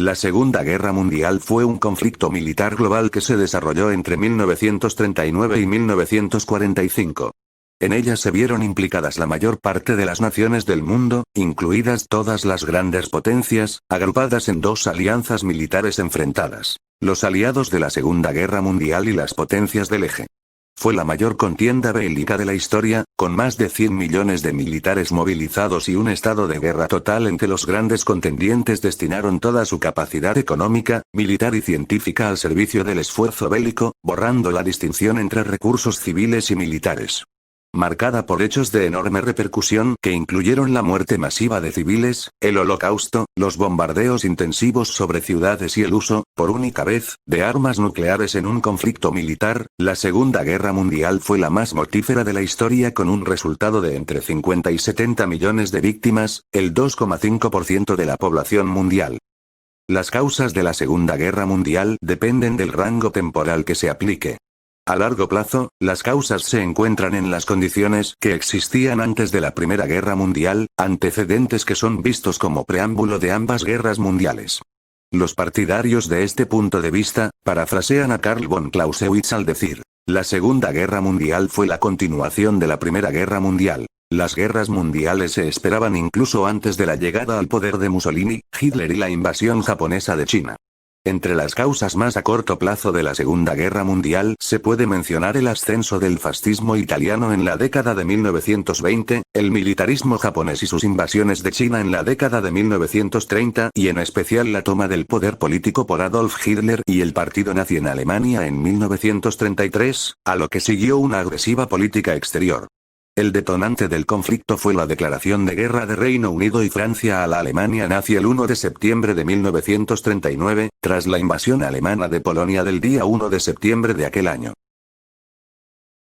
La Segunda Guerra Mundial fue un conflicto militar global que se desarrolló entre 1939 y 1945. En ella se vieron implicadas la mayor parte de las naciones del mundo, incluidas todas las grandes potencias, agrupadas en dos alianzas militares enfrentadas: los aliados de la Segunda Guerra Mundial y las potencias del Eje. Fue la mayor contienda bélica de la historia, con más de 100 millones de militares movilizados y un estado de guerra total en que los grandes contendientes destinaron toda su capacidad económica, militar y científica al servicio del esfuerzo bélico, borrando la distinción entre recursos civiles y militares. Marcada por hechos de enorme repercusión que incluyeron la muerte masiva de civiles, el Holocausto, los bombardeos intensivos sobre ciudades y el uso, por única vez, de armas nucleares en un conflicto militar, la Segunda Guerra Mundial fue la más mortífera de la historia, con un resultado de entre 50 y 70 millones de víctimas, el 2,5% de la población mundial. Las causas de la Segunda Guerra Mundial dependen del rango temporal que se aplique. A largo plazo, las causas se encuentran en las condiciones que existían antes de la Primera Guerra Mundial, antecedentes que son vistos como preámbulo de ambas guerras mundiales. Los partidarios de este punto de vista, parafrasean a Karl von Clausewitz al decir: la Segunda Guerra Mundial fue la continuación de la Primera Guerra Mundial. Las guerras mundiales se esperaban incluso antes de la llegada al poder de Mussolini, Hitler y la invasión japonesa de China. Entre las causas más a corto plazo de la Segunda Guerra Mundial se puede mencionar el ascenso del fascismo italiano en la década de 1920, el militarismo japonés y sus invasiones de China en la década de 1930 y en especial la toma del poder político por Adolf Hitler y el Partido Nazi en Alemania en 1933, a lo que siguió una agresiva política exterior. El detonante del conflicto fue la declaración de guerra de Reino Unido y Francia a la Alemania nazi el 1 de septiembre de 1939, tras la invasión alemana de Polonia del día 1 de septiembre de aquel año.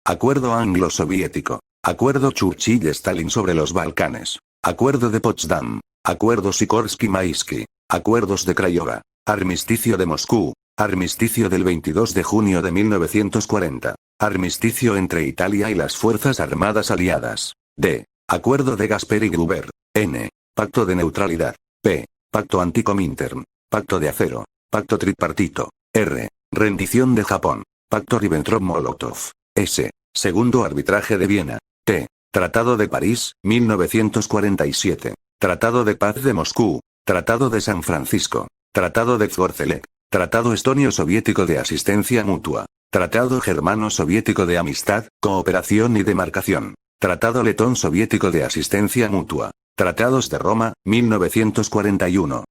Acuerdo anglo-soviético. Acuerdo Churchill-Stalin sobre los Balcanes. Acuerdo de Potsdam. Acuerdo Sikorsky-Maisky. Acuerdos de Craiova. Armisticio de Moscú. Armisticio del 22 de junio de 1940. Armisticio entre Italia y las Fuerzas Armadas Aliadas. D. Acuerdo de Gasperi-Gruber. N. Pacto de Neutralidad. P. Pacto Anticomintern. Pacto de Acero. Pacto Tripartito. R. Rendición de Japón. Pacto Ribbentrop-Molotov. S. Segundo Arbitraje de Viena. T. Tratado de París, 1947. Tratado de Paz de Moscú. Tratado de San Francisco. Tratado de Zgorzelec. Tratado Estonio-Soviético de Asistencia Mutua. Tratado Germano-Soviético de Amistad, Cooperación y Demarcación. Tratado Letón-Soviético de Asistencia Mutua. Tratados de Roma, 1941.